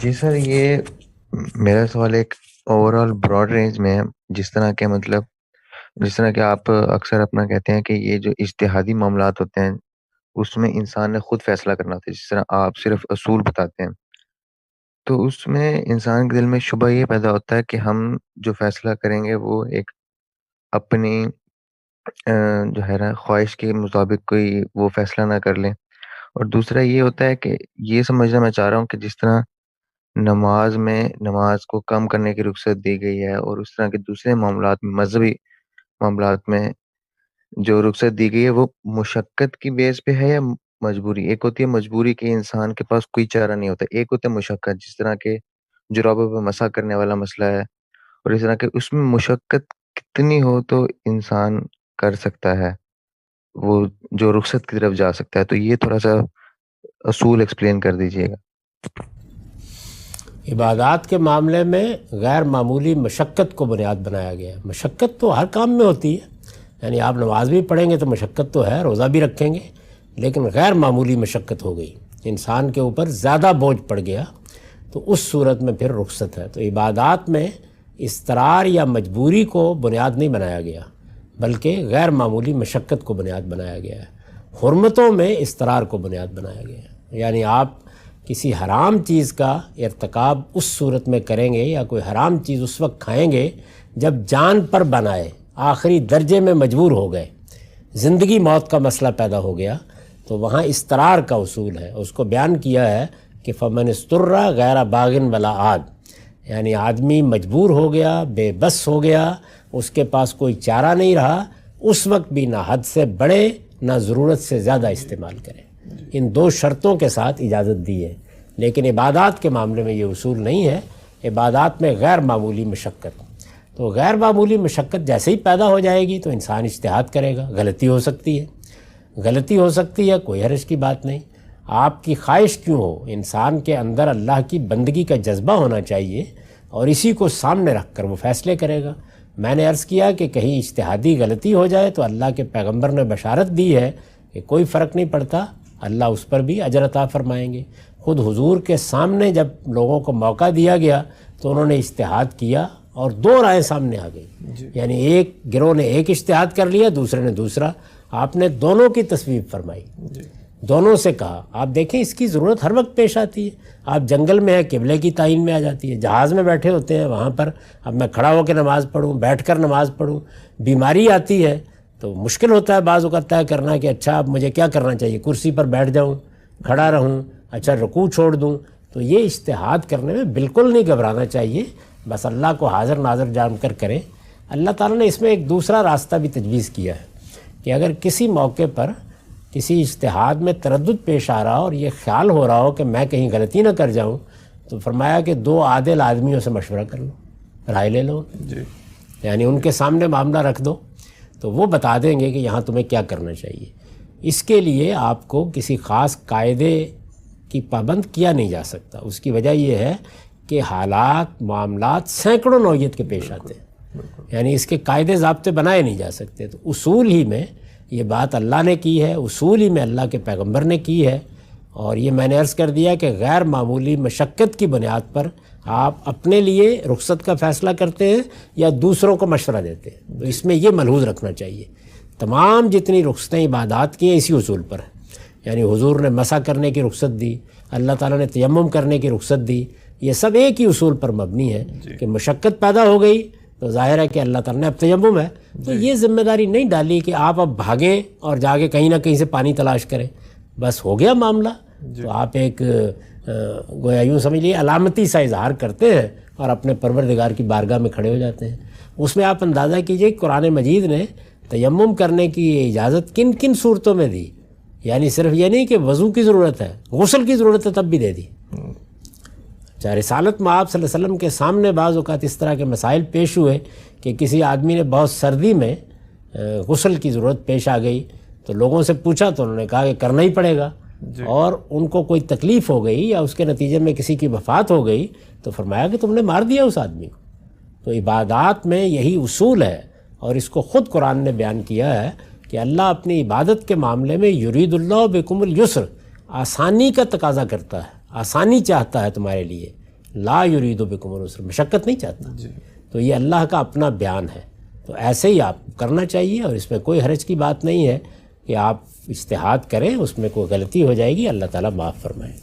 جی سر، یہ میرا سوال ایک اوور آل براڈ رینج میں ہے. جس طرح کہ آپ اکثر اپنا کہتے ہیں کہ یہ جو اجتہادی معاملات ہوتے ہیں اس میں انسان نے خود فیصلہ کرنا تھا، جس طرح آپ صرف اصول بتاتے ہیں، تو اس میں انسان کے دل میں شبہ یہ پیدا ہوتا ہے کہ ہم جو فیصلہ کریں گے وہ ایک اپنی جو ہے نا خواہش کے مطابق کوئی وہ فیصلہ نہ کر لیں. اور دوسرا یہ ہوتا ہے کہ یہ سمجھنا میں چاہ رہا ہوں کہ جس طرح نماز کو کم کرنے کی رخصت دی گئی ہے، اور اس طرح کے دوسرے معاملات میں، مذہبی معاملات میں جو رخصت دی گئی ہے وہ مشقت کی بیس پہ ہے یا مجبوری. ایک ہوتی ہے مجبوری کہ انسان کے پاس کوئی چارہ نہیں ہوتا، ایک ہوتا ہے مشقت، جس طرح کے جرابوں پہ مسح کرنے والا مسئلہ ہے. اور اس طرح کے اس میں مشقت کتنی ہو تو انسان کر سکتا ہے، وہ جو رخصت کی طرف جا سکتا ہے. تو یہ تھوڑا سا اصول ایکسپلین کر دیجئے گا. عبادات کے معاملے میں غیر معمولی مشقت کو بنیاد بنایا گیا ہے. مشقت تو ہر کام میں ہوتی ہے، یعنی آپ نماز بھی پڑھیں گے تو مشقت تو ہے، روزہ بھی رکھیں گے، لیکن غیر معمولی مشقت ہو گئی، انسان کے اوپر زیادہ بوجھ پڑ گیا، تو اس صورت میں پھر رخصت ہے. تو عبادات میں اضطرار یا مجبوری کو بنیاد نہیں بنایا گیا، بلکہ غیر معمولی مشقت کو بنیاد بنایا گیا ہے. حرمتوں میں اضطرار کو بنیاد بنایا گیا ہے، یعنی آپ کسی حرام چیز کا ارتکاب اس صورت میں کریں گے یا کوئی حرام چیز اس وقت کھائیں گے جب جان پر بنائے، آخری درجے میں مجبور ہو گئے، زندگی موت کا مسئلہ پیدا ہو گیا، تو وہاں اضطرار کا اصول ہے. اس کو بیان کیا ہے کہ فمن استر غیر باغن ولا عاد، یعنی آدمی مجبور ہو گیا، بے بس ہو گیا، اس کے پاس کوئی چارہ نہیں رہا، اس وقت بھی نہ حد سے بڑھے نہ ضرورت سے زیادہ استعمال کرے. ان دو شرطوں کے ساتھ اجازت دی ہے. لیکن عبادات کے معاملے میں یہ اصول نہیں ہے. عبادات میں غیر معمولی مشقت، تو غیر معمولی مشقت جیسے ہی پیدا ہو جائے گی تو انسان اجتہاد کرے گا. غلطی ہو سکتی ہے، کوئی حرج کی بات نہیں. آپ کی خواہش کیوں ہو، انسان کے اندر اللہ کی بندگی کا جذبہ ہونا چاہیے، اور اسی کو سامنے رکھ کر وہ فیصلے کرے گا. میں نے عرض کیا کہ کہیں اجتہادی غلطی ہو جائے تو اللہ کے پیغمبر نے بشارت دی ہے کہ کوئی فرق نہیں پڑتا، اللہ اس پر بھی اجر عطا فرمائیں گے. خود حضور کے سامنے جب لوگوں کو موقع دیا گیا تو انہوں نے اجتہاد کیا اور دو رائے سامنے آ گئی، یعنی ایک گروہ نے ایک اجتہاد کر لیا، دوسرے نے دوسرا. آپ نے دونوں کی تصویب فرمائی، دونوں سے کہا آپ دیکھیں اس کی ضرورت ہر وقت پیش آتی ہے. آپ جنگل میں ہے، قبلے کی تعین میں آ جاتی ہے. جہاز میں بیٹھے ہوتے ہیں، وہاں پر اب میں کھڑا ہو کے نماز پڑھوں، بیٹھ کر نماز پڑھوں، بیماری آتی ہے تو مشکل ہوتا ہے بعض اوقات طے کرنا کہ اچھا اب مجھے کیا کرنا چاہیے، کرسی پر بیٹھ جاؤں، کھڑا رہوں، اچھا رکوع چھوڑ دوں. تو یہ اجتہاد کرنے میں بالکل نہیں گھبرانا چاہیے، بس اللہ کو حاضر ناظر جان کر کریں. اللہ تعالیٰ نے اس میں ایک دوسرا راستہ بھی تجویز کیا ہے کہ اگر کسی موقع پر کسی اجتہاد میں تردد پیش آ رہا ہو اور یہ خیال ہو رہا ہو کہ میں کہیں غلطی نہ کر جاؤں، تو فرمایا کہ دو عادل آدمیوں سے مشورہ کر لو، رائے لے لو، یعنی ان کے سامنے معاملہ رکھ دو تو وہ بتا دیں گے کہ یہاں تمہیں کیا کرنا چاہیے. اس کے لیے آپ کو کسی خاص قاعدے کی پابند کیا نہیں جا سکتا. اس کی وجہ یہ ہے کہ حالات، معاملات سینکڑوں نوعیت کے پیش آتے ہیں، یعنی اس کے قاعدے ضابطے بنائے نہیں جا سکتے. تو اصول ہی میں یہ بات اللہ نے کی ہے، اصول ہی میں اللہ کے پیغمبر نے کی ہے. اور یہ میں نے عرض کر دیا کہ غیر معمولی مشقت کی بنیاد پر آپ اپنے لیے رخصت کا فیصلہ کرتے ہیں یا دوسروں کو مشورہ دیتے ہیں. تو اس میں یہ ملحوظ رکھنا چاہیے تمام جتنی رخصتیں عبادات کی ہیں اسی اصول پر ہیں. یعنی حضور نے مسح کرنے کی رخصت دی، اللہ تعالیٰ نے تیمم کرنے کی رخصت دی، یہ سب ایک ہی اصول پر مبنی ہے کہ مشقت پیدا ہو گئی تو ظاہر ہے کہ اللہ تعالیٰ نے اب تیمم ہے، تو یہ ذمہ داری نہیں ڈالی کہ آپ اب بھاگیں اور جا کے کہیں نہ کہیں سے پانی تلاش کریں، بس ہو گیا معاملہ. تو آپ ایک گویا یوں سمجھ لیے علامتی سا اظہار کرتے ہیں اور اپنے پروردگار کی بارگاہ میں کھڑے ہو جاتے ہیں. اس میں آپ اندازہ کیجئے کہ قرآن مجید نے تیمم کرنے کی اجازت کن کن صورتوں میں دی. یعنی صرف یہ نہیں کہ وضو کی ضرورت ہے، غسل کی ضرورت ہے تب بھی دے دی. چاہے رسالت میں آپ صلی اللہ علیہ وسلم کے سامنے بعض اوقات اس طرح کے مسائل پیش ہوئے کہ کسی آدمی نے بہت سردی میں غسل کی ضرورت پیش آ گئی تو لوگوں سے پوچھا تو انہوں نے کہا کہ کرنا ہی پڑے گا. اور ان کو کوئی تکلیف ہو گئی یا اس کے نتیجے میں کسی کی وفات ہو گئی تو فرمایا کہ تم نے مار دیا اس آدمی کو. تو عبادات میں یہی اصول ہے، اور اس کو خود قرآن نے بیان کیا ہے کہ اللہ اپنی عبادت کے معاملے میں یرید اللہ بکم اليسر، آسانی کا تقاضا کرتا ہے. آسانی چاہتا ہے تمہارے لیے، لا یرید بکم العسر، مشقت نہیں چاہتا. تو یہ اللہ کا اپنا بیان ہے. تو ایسے ہی آپ کرنا چاہیے، اور اس میں کوئی حرج کی بات نہیں ہے کہ آپ اجتہاد کریں، اس میں کوئی غلطی ہو جائے گی اللہ تعالیٰ معاف فرمائے.